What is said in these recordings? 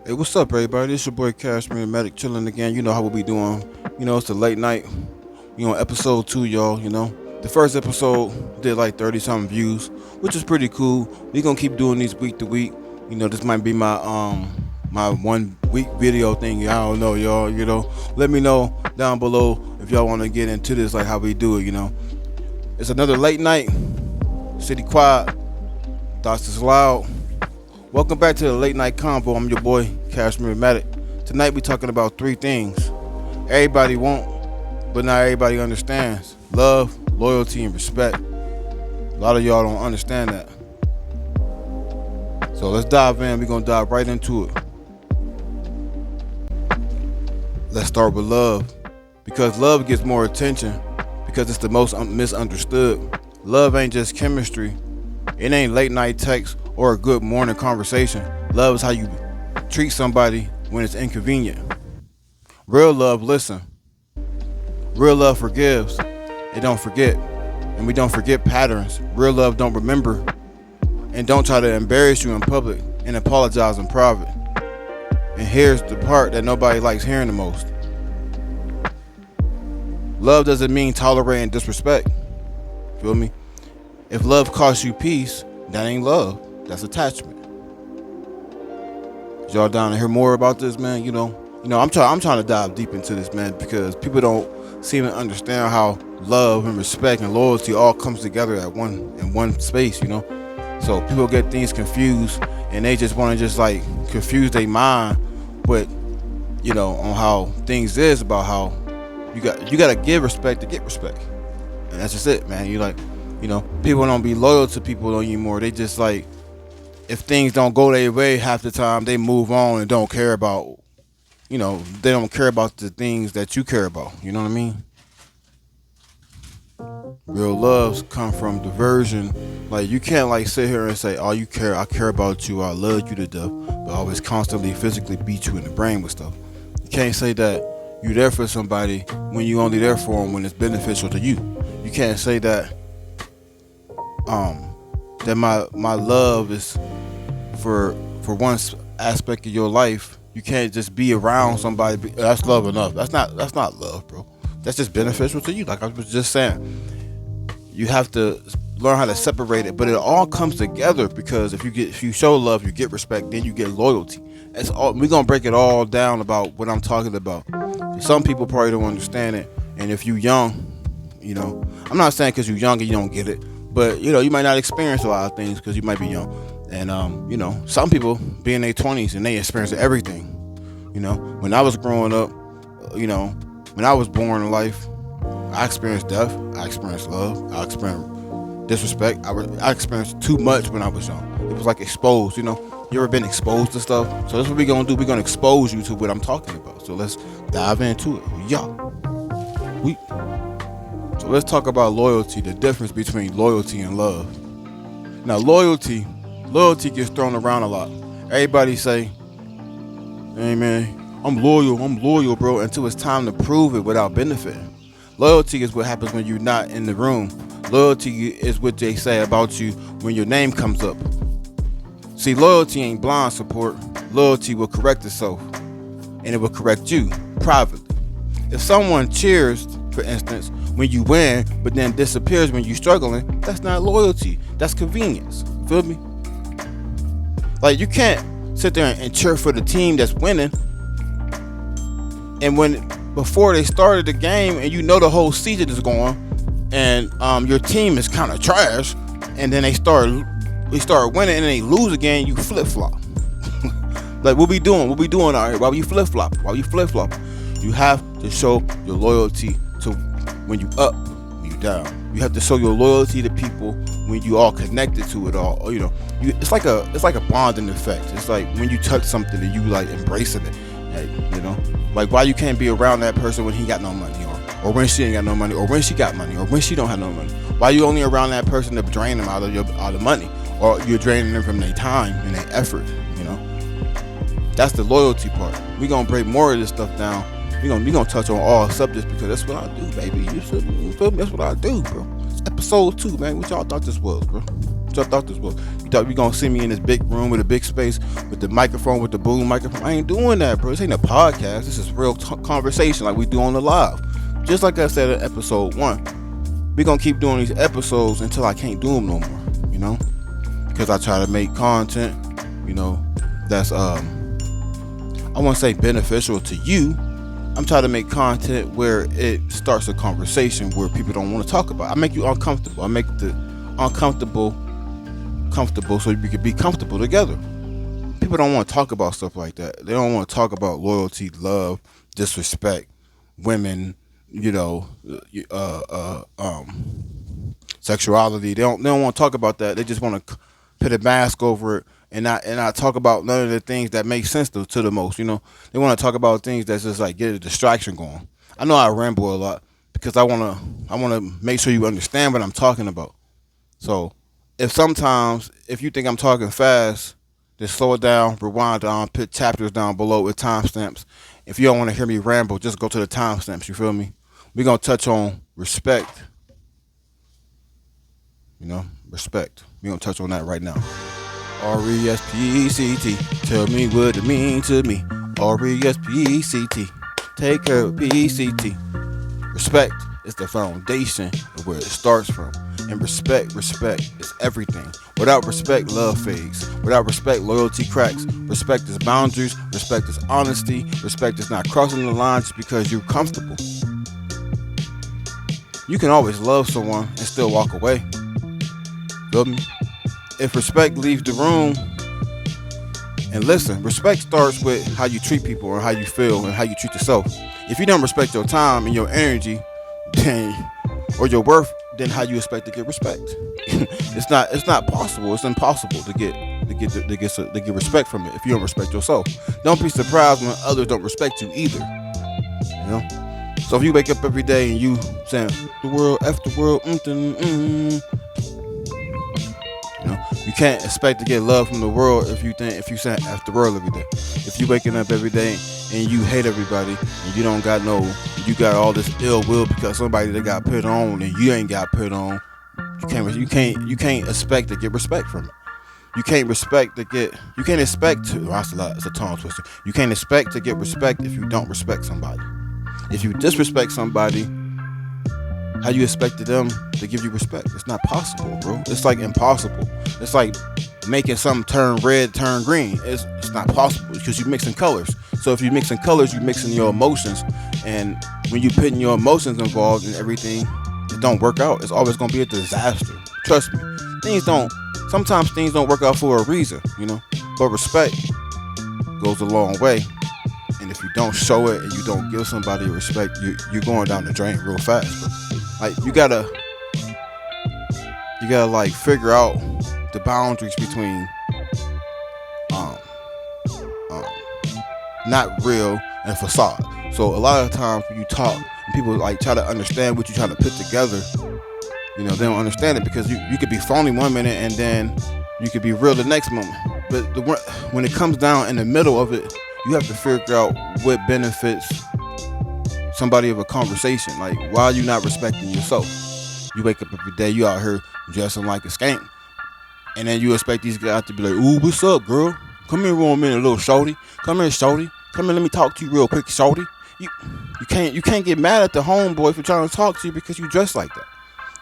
Hey, what's up, everybody? It's your boy Kashmir Mattick chilling again. You know how we be doing. It's a late night. Episode 2, y'all. The first episode did like 30 something views, which is pretty cool. We gonna keep doing these week to week. This might be my 1 week video thing. I don't know, y'all. Let me know down below if y'all want to get into this, like how we do it. It's another late night. City quiet. Thoughts is loud. Welcome back to the late night convo. I'm your boy Kashmir Mattick. Tonight we talking about 3 things everybody want, but not everybody understands: love, loyalty, and respect. A lot of y'all don't understand that. So let's dive in. We're gonna dive right into it. Let's start with love, because love gets more attention because it's the most misunderstood. Love ain't just chemistry. It ain't late night text or a good morning conversation. Love is how you treat somebody when it's inconvenient. Real love listen. Real love forgives. It don't forget. And we don't forget patterns. Real love don't remember. And don't try to embarrass you in public and apologize in private. And here's the part that nobody likes hearing the most. Love doesn't mean tolerating disrespect. Feel me? If love costs you peace, that ain't love. That's attachment. Y'all down to hear more about this, man? I'm trying to dive deep into this, man, because people don't seem to understand how love and respect and loyalty all comes together in one space. So people get things confused, and they just want to confuse their mind with, on how things is about how you gotta give respect to get respect, and that's just it, man. People don't be loyal to people anymore. They just if things don't go their way half the time, they move on and don't care about, they don't care about the things that you care about. You know what I mean? Real loves come from diversion. You can't sit here and say, oh, I care about you, I love you to death, but always constantly physically beat you in the brain with stuff. You can't say that you're there for somebody when you only there for them when it's beneficial to you. You can't say that that my love is for one aspect of your life. You can't just be around somebody. That's love enough. That's not love, bro. That's just beneficial to you. Like I was just saying, you have to learn how to separate it, but it all comes together, because if you show love, you get respect, then you get loyalty. That's all. We're gonna break it all down about what I'm talking about. Some people probably don't understand it, and if you young, I'm not saying because you're young and you don't get it, but you might not experience a lot of things because you might be young. And some people be in their 20s and they experience everything. When I was growing up, when I was born in life, I experienced death, I experienced love, I experienced disrespect. I experienced too much when I was young. It was exposed. You ever been exposed to stuff? So that's what we're gonna do. We're gonna expose you to what I'm talking about. So let's dive into it. So let's talk about loyalty, the difference between loyalty and love. Now, loyalty gets thrown around a lot. Everybody say, hey man, I'm loyal, bro, until it's time to prove it without benefiting. Loyalty is what happens when you're not in the room. Loyalty is what they say about you when your name comes up. See, loyalty ain't blind support. Loyalty will correct itself, and it will correct you privately. If someone cheers, for instance, when you win, but then disappears when you're struggling, that's not loyalty. That's convenience. Feel me? You can't sit there and cheer for the team that's winning, and before they started the game, and the whole season is going, and your team is kind of trash, and then they start winning and they lose again, you flip flop. What we doing out here? Why you flip flop? You have to show your loyalty to when you up, when you down. You have to show your loyalty to people when you all connected to it all. It's like a bonding effect. It's like when you touch something and you embracing it. Why you can't be around that person when he got no money, or when she ain't got no money, or when she got money, or when she don't have no money. Why you only around that person to drain them out of money, or you're draining them from their time and their effort. That's the loyalty part. We gonna break more of this stuff down. We gonna touch on all subjects, because that's what I do, baby. You feel me? That's what I do, bro. It's episode 2, man. What y'all thought this was, bro? So I thought this was. You thought you gonna see me in this big room with a big space with the microphone, with the boom microphone? I ain't doing that, bro. This ain't a podcast. This is real conversation like we do on the live. Just like I said in episode 1, we gonna keep doing these episodes until I can't do them no more. You know, because I try to make content. You know, that's I want to say beneficial to you. I'm trying to make content where it starts a conversation where people don't want to talk about. I make you uncomfortable. I make the uncomfortable comfortable so you can be comfortable together. People don't want to talk about stuff like that. They don't want to talk about loyalty, love, disrespect, women, you know, sexuality. They don't want to talk about that. They just want to put a mask over it and not talk about none of the things that make sense to the most. You know, they want to talk about things that's just like get a distraction going. I know I ramble a lot because I wanna make sure you understand what I'm talking about. So if you think I'm talking fast, just slow it down, rewind down, put chapters down below with timestamps. If you don't want to hear me ramble, just go to the timestamps. You feel me? We're gonna touch on respect. You know, respect. We're gonna touch on that right now. R-E-S-P-E-C-T. Tell me what it means to me. R-E-S-P-E-C-T. Take care of P-E-C-T. Respect is the foundation of where it starts from. And respect is everything. Without respect, love fades. Without respect, loyalty cracks. Respect is boundaries. Respect is honesty. Respect is not crossing the line just because you're comfortable. You can always love someone and still walk away. Feel me? If respect leaves the room, and listen, respect starts with how you treat people or how you feel and how you treat yourself. If you don't respect your time and your energy, then or your worth, then how you expect to get respect? It's not possible. It's impossible to get respect from it if you don't respect yourself. Don't be surprised when others don't respect you either. You know. So if you wake up every day and you saying the world, F the world, you know, you can't expect to get love from the world if you say F the world every day. If you waking up every day and you hate everybody and you got all this ill will because somebody that got put on and you ain't got put on, you can't expect to get respect from it. You can't expect to. That's a lot. It's a tongue twister. You can't expect to get respect if you don't respect somebody. If you disrespect somebody, how you expect them to give you respect? It's not possible, bro. It's like impossible. It's like making something turn red, turn green. It's not possible because you're mixing colors. So if you're mixing colors, you're mixing your emotions. And when you're putting your emotions involved in everything, it don't work out. It's always going to be a disaster. Trust me. Sometimes things don't work out for a reason, you know. But respect goes a long way. And if you don't show it and you don't give somebody respect, you're going down the drain real fast, bro. Like you gotta like figure out the boundaries between not real and facade. So a lot of times when you talk and people like try to understand what you're trying to put together, you know, they don't understand it because you could be phony one minute and then you could be real the next moment. But when it comes down in the middle of it, you have to figure out what benefits somebody of a conversation. Like, why are you not respecting yourself? You wake up every day, you out here dressing like a skank, and then you expect these guys to be like, ooh, what's up, girl? Come here for a minute, little shorty. Come here, shorty. Come here, let me talk to you real quick, shorty. You can't get mad at the homeboy for trying to talk to you because you dress like that.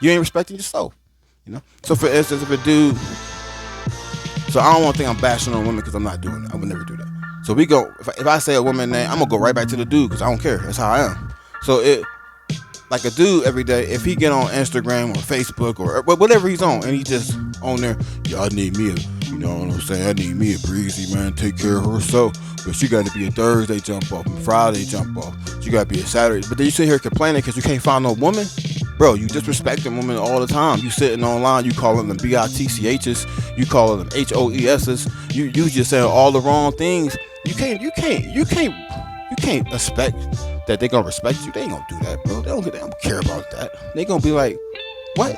You ain't respecting yourself, you know. So for instance, if a dude, so I don't want to think I'm bashing on women because I'm not doing that. I would never do that. So we go, if I say a woman name, I'm gonna go right back to the dude because I don't care. That's how I am. So like a dude every day, if he get on Instagram or Facebook or whatever he's on, and he just on there, yeah, I need me you know what I'm saying? I need me a breezy, man, take care of herself. But she got to be a Thursday jump off and Friday jump off. She got to be a Saturday. But then you sit here complaining because you can't find no woman? Bro, you disrespecting women all the time. You sitting online, you calling them BITCHs, you calling them HOESs, you just saying all the wrong things. You can't expect that they gonna respect you. They ain't gonna do that, bro. They don't care about that. They gonna be like, what?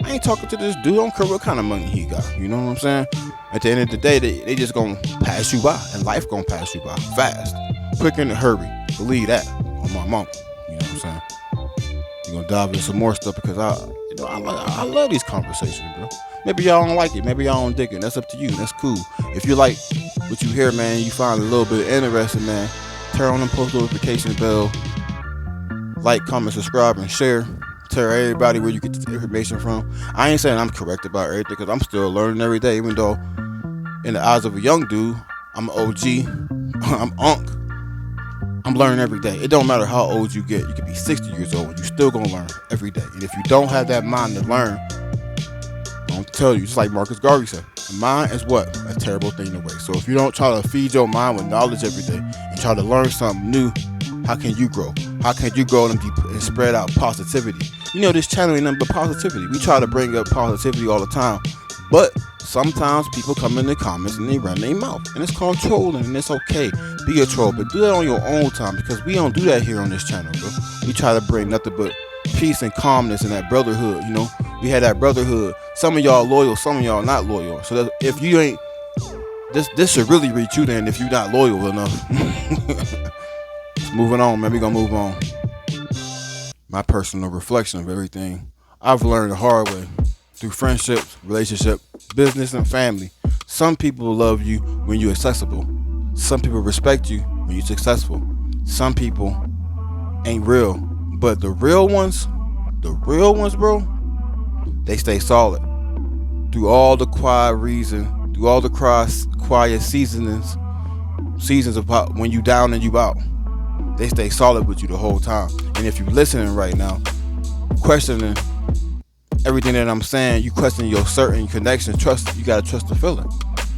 I ain't talking to this dude. I don't care what kind of money he got. You know what I'm saying? At the end of the day, they just gonna pass you by, and life gonna pass you by fast, quick in a hurry. Believe that on my mama. You know what I'm saying? You're gonna dive into some more stuff because I love these conversations, bro. Maybe y'all don't like it. Maybe y'all don't dig it. That's up to you. That's cool. If you like what you hear, man, you find a little bit interesting, man, turn on the post notification bell, like, comment, subscribe, and share. Tell everybody where you get the information from. I ain't saying I'm correct about everything because I'm still learning every day. Even though, in the eyes of a young dude, I'm an OG. I'm Unc. I'm learning every day. It don't matter how old you get. You could be 60 years old. You still gonna learn every day. And if you don't have that mind to learn, I'll tell you, just like Marcus Garvey said, a mind is what? A terrible thing to waste. So if you don't try to feed your mind with knowledge every day and try to learn something new, how can you grow? How can you grow and spread out positivity? You know, this channel ain't nothing but positivity. We try to bring up positivity all the time, but sometimes people come in the comments and they run their mouth, and it's called trolling, and it's okay. Be a troll, but do that on your own time, because we don't do that here on this channel, bro. We try to bring nothing but peace and calmness and that brotherhood. You know, we had that brotherhood. Some of y'all loyal, some of y'all not loyal. So that if you ain't, this should really reach you then if you're not loyal enough. Moving on, man. We gonna move on. My personal reflection of everything I've learned the hard way through friendships, relationship, business, and family. Some people love you when you're accessible. Some people respect you when you're successful. Some people ain't real, but the real ones, bro, they stay solid through all the quiet reason, through all the quiet seasons of when you down and you out. They stay solid with you the whole time. And if you're listening right now, questioning everything that I'm saying, you question your certain connection, trust. You gotta trust the feeling.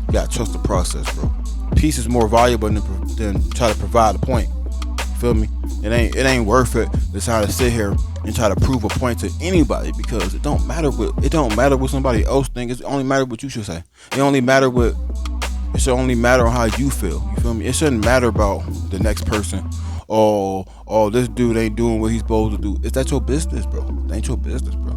You gotta trust the process, bro. Peace is more valuable than try to provide a point. Feel me? It ain't worth it to try to sit here and try to prove a point to anybody, because it don't matter what somebody else thinks. It only matter what you should say. It should only matter on how you feel. You feel me? It shouldn't matter about the next person. Oh, this dude ain't doing what he's supposed to do. Is that your business, bro? It ain't your business, bro.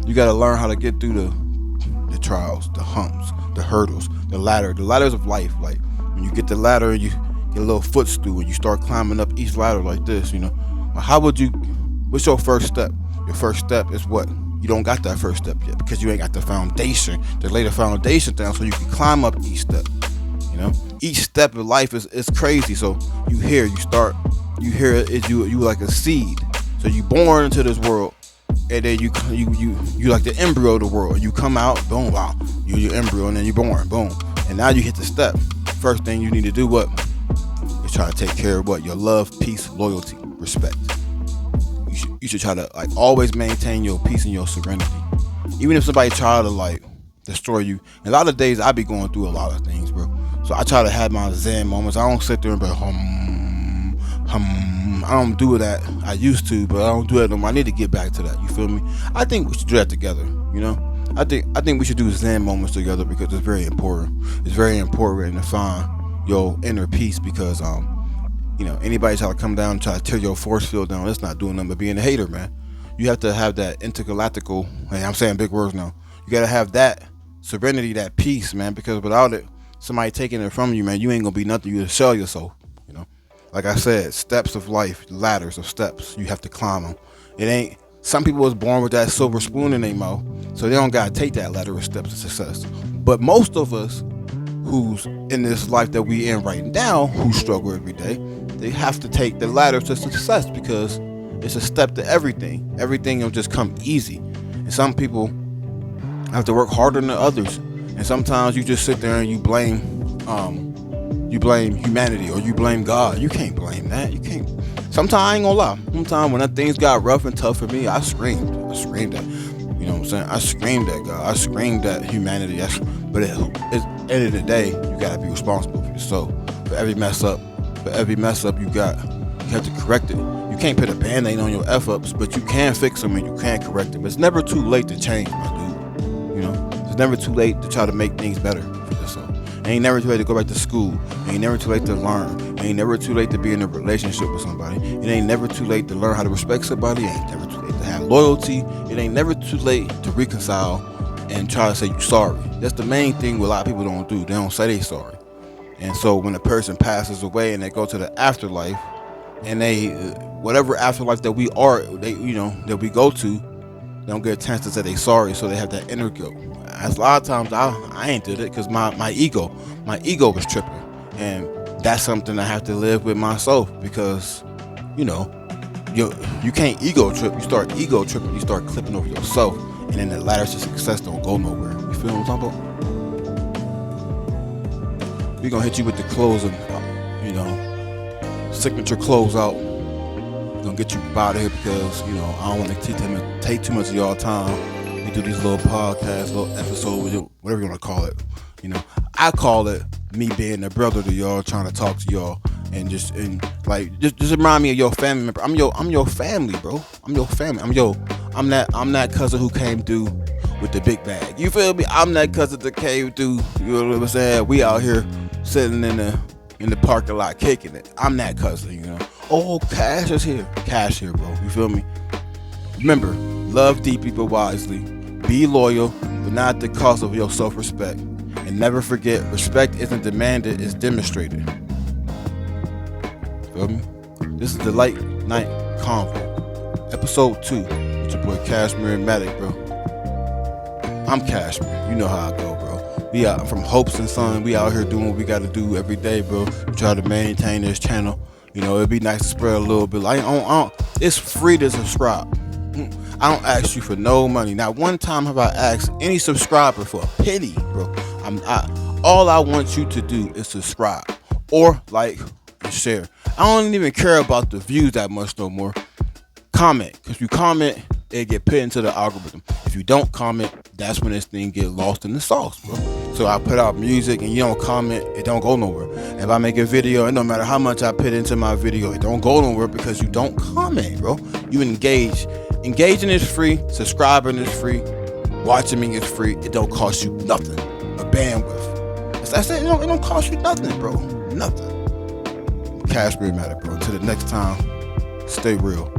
You gotta learn how to get through the trials, the humps, the hurdles, the ladders of life. Like when you get the ladder and you get a little footstool and you start climbing up each ladder like this, you know. What's your first step? Your first step is what? You don't got that first step yet because you ain't got the foundation to lay the foundation down so you can climb up each step. You know, each step of life is crazy. So you hear you like a seed. So you born into this world, and then you like the embryo of the world. You come out, boom, wow, you're your embryo, and then you're born, boom, and now you hit the step. First thing you need to do what? Is try to take care of what? Your love, peace, loyalty, respect. You should try to like always maintain your peace and your serenity, even if somebody try to like destroy you. And a lot of days I be going through a lot of things, bro. So I try to have my zen moments. I don't sit there and be I don't do that. I used to, but I don't do that no more. I need to get back to that. You feel me? I think we should do that together. You know, I think we should do zen moments together because it's very important. It's very important to find your inner peace because you know, anybody try to come down and try to tear your force field down, that's not doing nothing but being a hater, man. You have to have that intergalactical, hey, I'm saying big words now. You gotta have that serenity, that peace, man, because without it, somebody taking it from you, man, you ain't gonna be nothing. You just sell yourself, you know. Like I said, steps of life, ladders of steps, you have to climb them. It ain't, some people was born with that silver spoon in their mouth, so they don't gotta take that ladder of steps to success. But most of us who's in this life that we in right now, who struggle every day, they have to take the ladder to success because it's a step to everything. Everything will just come easy. And some people have to work harder than others. And sometimes you just sit there and you blame humanity or you blame God. You can't blame that. You can't. Sometimes I ain't gonna lie. Sometimes when that things got rough and tough for me, I screamed. That. You know what I'm saying? I screamed at God. I screamed at humanity. But at the end of the day, you gotta be responsible for yourself. For every mess up you have to correct it. You can't put a band-aid on your F-ups, but you can fix them and you can correct them. It's never too late to change, my dude. You know, it's never too late to try to make things better for yourself. It ain't never too late to go back to school. It ain't never too late to learn. It ain't never too late to be in a relationship with somebody. It ain't never too late to learn how to respect somebody. It ain't never too late to have loyalty. It ain't never too late to reconcile and try to say you're sorry. That's the main thing what a lot of people don't do. They don't say they sorry. And so when a person passes away and they go to the afterlife, and they whatever afterlife that we are, that we go to, don't get a chance to say they sorry, so they have that inner guilt. As a lot of times I ain't did it because my ego was tripping, and that's something I have to live with myself, because you know you can't ego trip. You start ego tripping, you start clipping over yourself, and then the ladder to success don't go nowhere. You feel what I'm talking about? We're gonna hit you with the closing, signature closeout. We're gonna get you out of here because I don't want to take too much of y'all time. We do these little podcasts, little episodes, whatever you want to call it. I call it me being a brother to y'all, trying to talk to y'all, and just remind me of your family member. I'm your family, bro. I'm your family. I'm that cousin who came through with the big bag. You feel me? I'm that cousin that came through. You know what I'm saying? We out here sitting in the parking lot kicking it. I'm that cousin. Oh, Cash is here. Cash here, bro. You feel me? Remember, love deeply but wisely. Be loyal, but not at the cost of your self-respect. And never forget, respect isn't demanded, it's demonstrated. Feel me? This is the Late Night Convo, episode 2, with your boy Kashmir Mattick, bro. I'm Kashmir. You know how I go, bro. We out from Hopes and Son. We out here doing what we got to do every day, bro. We try to maintain this channel. It'd be nice to spread a little bit. It's free to subscribe. I don't ask you for no money. Not one time have I asked any subscriber for a penny, bro. All I want you to do is subscribe or like and share. I don't even care about the views that much no more. Comment, because if you comment, it get put into the algorithm. If you don't comment, that's when this thing get lost in the sauce, bro. So I put out music and you don't comment, it don't go nowhere. If I make a video, and no matter how much I put into my video, it don't go nowhere because you don't comment, bro. You engage. Engaging is free, subscribing is free, watching me is free. It don't cost you nothing. A bandwidth. That's it. It don't cost you nothing, bro. Nothing. Kashmir Mattick, bro. Until the next time, stay real.